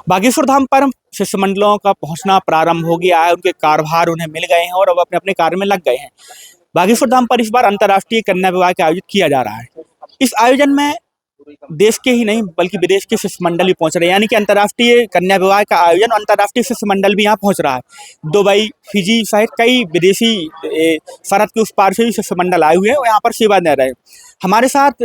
बागेश्वर धाम पर शिष्टमंडलों का पहुंचना प्रारंभ हो गया है। उनके कार्यभार उन्हें मिल गए हैं और अब अपने अपने कार्य में लग गए हैं। बागेश्वर धाम पर इस बार अंतर्राष्ट्रीय कन्या विवाह का आयोजित किया जा रहा है। इस आयोजन में देश के ही नहीं बल्कि विदेश के शिष्टमंडल भी पहुंच रहे हैं, यानी कि अंतर्राष्ट्रीय कन्या विवाह का आयोजन अंतर्राष्ट्रीय शिष्टमंडल भी यहाँ पहुंच रहा है। दुबई, फिजी सहित कई विदेशी सरहद के उस पार से भी शिष्टमंडल आए हुए हैं और यहाँ पर सेवा दे रहे हैं। हमारे साथ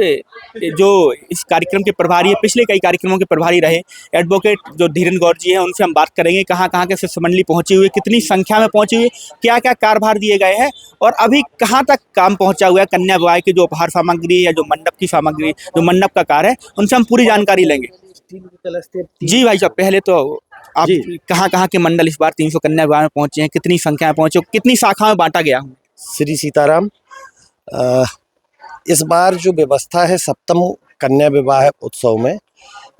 जो इस कार्यक्रम के प्रभारी है, पिछले कई कार्यक्रमों के प्रभारी रहे एडवोकेट जो धीरेन्द्र गौर जी हैं, उनसे हम बात करेंगे कहाँ कहाँ के शिष्टमंडली पहुंची हुई, कितनी संख्या में पहुंची हुई, क्या क्या कार्यभार दिए गए हैं और अभी कहाँ तक काम पहुंचा हुआ है कन्या विवाह की जो उपहार सामग्री या जो मंडप की सामग्री, जो मंडप का कार्य है, उनसे हम पूरी जानकारी लेंगे। जी भाई साहब, पहले तो आप कहाँ के मंडल इस बार 300 कन्या विवाह में पहुंचे हैं, कितनी संख्या में पहुंचे, कितनी शाखा में बांटा गया? श्री सीताराम। इस बार जो व्यवस्था है सप्तम कन्या विवाह उत्सव में,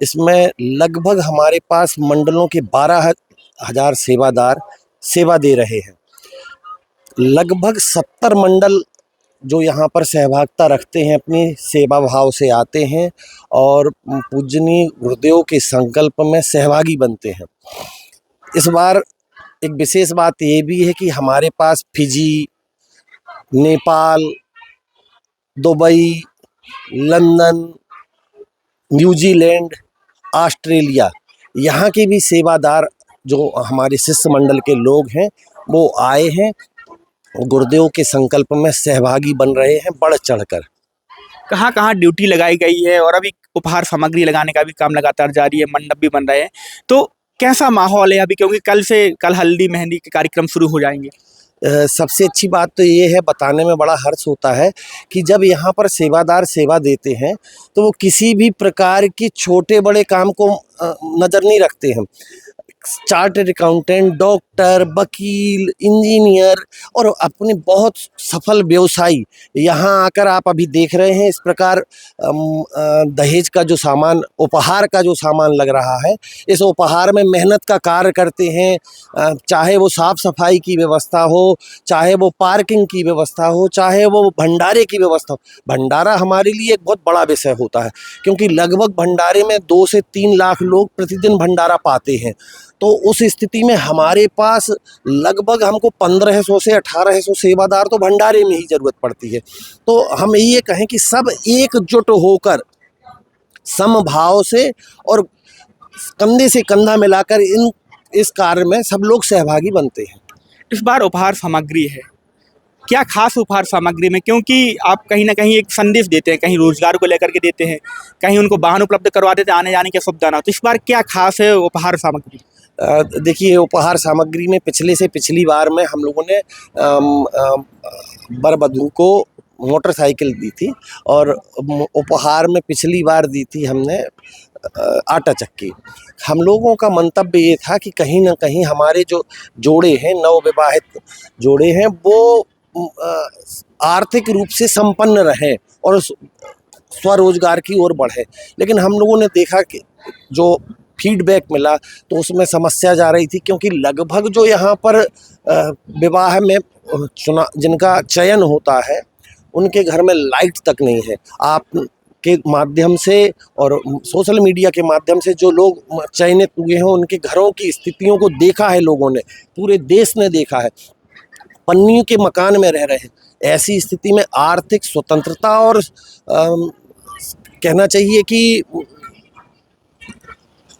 इसमें लगभग हमारे पास मंडलों के 12,000 सेवादार सेवा दे रहे हैं। लगभग 70 मंडल जो यहाँ पर सहभागिता रखते हैं, अपनी सेवा भाव से आते हैं और पूजनीय गुरुदेव के संकल्प में सहभागी बनते हैं। इस बार एक विशेष बात ये भी है कि हमारे पास Fiji, Nepal, Dubai, London, New Zealand, Australia, यहाँ के भी सेवादार जो हमारे शिष्टमंडल के लोग हैं वो आए हैं, गुरुदेव के संकल्प में सहभागी बन रहे हैं बढ़ चढ़कर। कहाँ कहाँ ड्यूटी लगाई गई है और अभी उपहार सामग्री लगाने का भी काम लगातार जारी है, मंडप भी बन रहे हैं, तो कैसा माहौल है अभी? क्योंकि कल हल्दी मेहंदी के कार्यक्रम शुरू हो जाएंगे। सबसे अच्छी बात तो ये है, बताने में बड़ा हर्ष होता है कि जब यहाँ पर सेवादार सेवा देते हैं तो वो किसी भी प्रकार की छोटे बड़े काम को नज़र नहीं रखते हैं। चार्टर्ड अकाउंटेंट, डॉक्टर, वकील, इंजीनियर और अपने बहुत सफल व्यवसायी यहाँ आकर आप अभी देख रहे हैं इस प्रकार दहेज का जो सामान, उपहार का जो सामान लग रहा है, इस उपहार में मेहनत का कार्य करते हैं। चाहे वो साफ सफाई की व्यवस्था हो, चाहे वो पार्किंग की व्यवस्था हो, चाहे वो भंडारे की व्यवस्था हो। भंडारा हमारे लिए एक बहुत बड़ा विषय होता है क्योंकि लगभग भंडारे में 2 से 3 लाख लोग प्रतिदिन भंडारा पाते हैं। तो उस स्थिति में हमारे पास लगभग हमको 1500 से 1800 सेवादार तो भंडारे में ही ज़रूरत पड़ती है। तो हम ये कहें कि सब एकजुट होकर समभाव से और कंधे से कंधा मिलाकर इस कार्य में सब लोग सहभागी बनते हैं। इस बार उपहार सामग्री है, क्या खास उपहार सामग्री में? क्योंकि आप कहीं ना कहीं एक संदेश देते हैं, कहीं रोजगार को लेकर के देते हैं, कहीं उनको वाहन उपलब्ध करवा देते हैं आने जाने की सुविधा ना, तो इस बार क्या खास है उपहार सामग्री? देखिए, उपहार सामग्री में पिछले से पिछली बार में हम लोगों ने वर वधू को मोटरसाइकिल दी थी और उपहार में पिछली बार दी थी हमने आटा चक्की। हम लोगों का मंतव्य ये था कि कहीं ना कहीं हमारे जो जोड़े हैं, नवविवाहित जोड़े हैं, वो आर्थिक रूप से संपन्न रहें और स्वरोजगार की ओर बढ़े। लेकिन हम लोगों ने देखा कि जो फीडबैक मिला तो उसमें समस्या जा रही थी क्योंकि लगभग जो यहाँ पर विवाह में जिनका चयन होता है उनके घर में लाइट तक नहीं है। आप के माध्यम से और सोशल मीडिया के माध्यम से जो लोग चयनित हुए हैं उनके घरों की स्थितियों को देखा है, लोगों ने, पूरे देश ने देखा है, पन्नियों के मकान में रह रहे हैं। ऐसी स्थिति में आर्थिक स्वतंत्रता और कहना चाहिए कि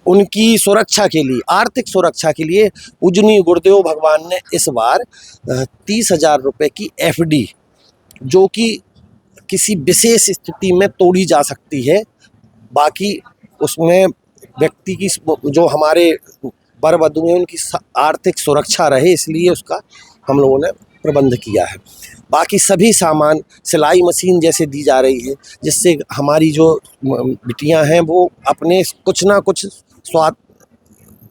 उनकी सुरक्षा के लिए, आर्थिक सुरक्षा के लिए पूजनीय गुरुदेव भगवान ने इस बार 30,000 रुपये की FD, जो कि किसी विशेष स्थिति में तोड़ी जा सकती है, बाकी उसमें व्यक्ति की जो हमारे वर वधू हैं उनकी आर्थिक सुरक्षा रहे, इसलिए उसका हम लोगों ने प्रबंध किया है। बाकी सभी सामान, सिलाई मशीन जैसे दी जा रही है जिससे हमारी जो बिटियां हैं वो अपने कुछ ना कुछ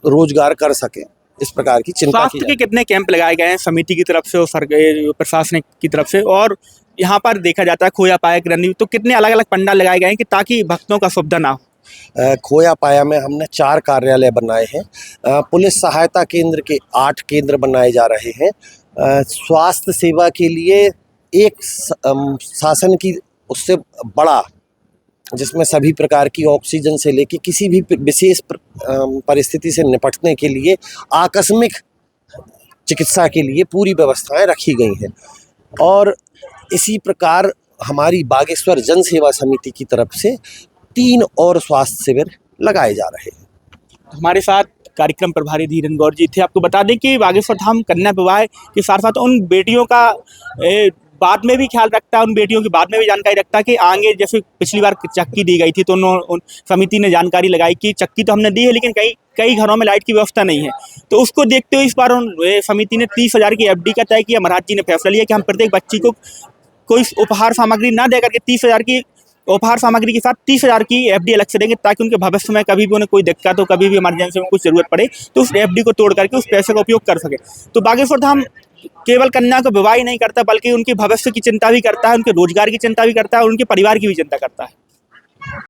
रोजगार कर सके, इस प्रकार की चिंता की। स्वास्थ्य के कितने कैंप लगाए गए हैं समिति की तरफ से और प्रशासन की तरफ से? और यहाँ पर देखा जाता है खोया पाया की रणनीति, तो कितने अलग अलग पंडाल लगाए गए हैं कि ताकि भक्तों का सुविधा ना हो? खोया पाया में हमने 4 कार्यालय बनाए हैं। पुलिस सहायता केंद्र के 8 केंद्र बनाए जा रहे हैं। स्वास्थ्य सेवा के लिए एक शासन की उससे बड़ा जिसमें सभी प्रकार की ऑक्सीजन से लेके किसी भी विशेष परिस्थिति से निपटने के लिए आकस्मिक चिकित्सा के लिए पूरी व्यवस्थाएं रखी गई हैं। और इसी प्रकार हमारी बागेश्वर जन सेवा समिति की तरफ से 3 और स्वास्थ्य शिविर लगाए जा रहे हैं। हमारे साथ कार्यक्रम प्रभारी धीरेन्द्र गौर जी थे। आपको बता दें कि बागेश्वर धाम कन्या विवाह के साथ साथ उन बेटियों का बाद में भी ख्याल रखता है, उन बेटियों की बाद में भी जानकारी रखता है कि आगे जैसे पिछली बार चक्की दी गई थी तो उन समिति ने जानकारी लगाई कि चक्की तो हमने दी है लेकिन कई घरों में लाइट की व्यवस्था नहीं है, तो उसको देखते हुए इस बार समिति ने 30,000 की FD का तय किया। महाराज जी ने फैसला लिया कि हम प्रत्येक बच्ची को कोई उपहार सामग्री ना दे करके 30,000 की उपहार सामग्री के साथ 30,000 की FD अलग से देंगे, ताकि उनके भविष्य में कभी भी उन्हें कोई दिक्कत हो, कभी भी इमरजेंसी में कुछ जरूरत पड़े तो उस FD को तोड़ करके उस पैसे का उपयोग कर सके। तो बागेश्वर धाम केवल कन्या को विवाह ही नहीं करता बल्कि उनके भविष्य की चिंता भी करता है, उनके रोजगार की चिंता भी करता है और उनके परिवार की भी चिंता करता है।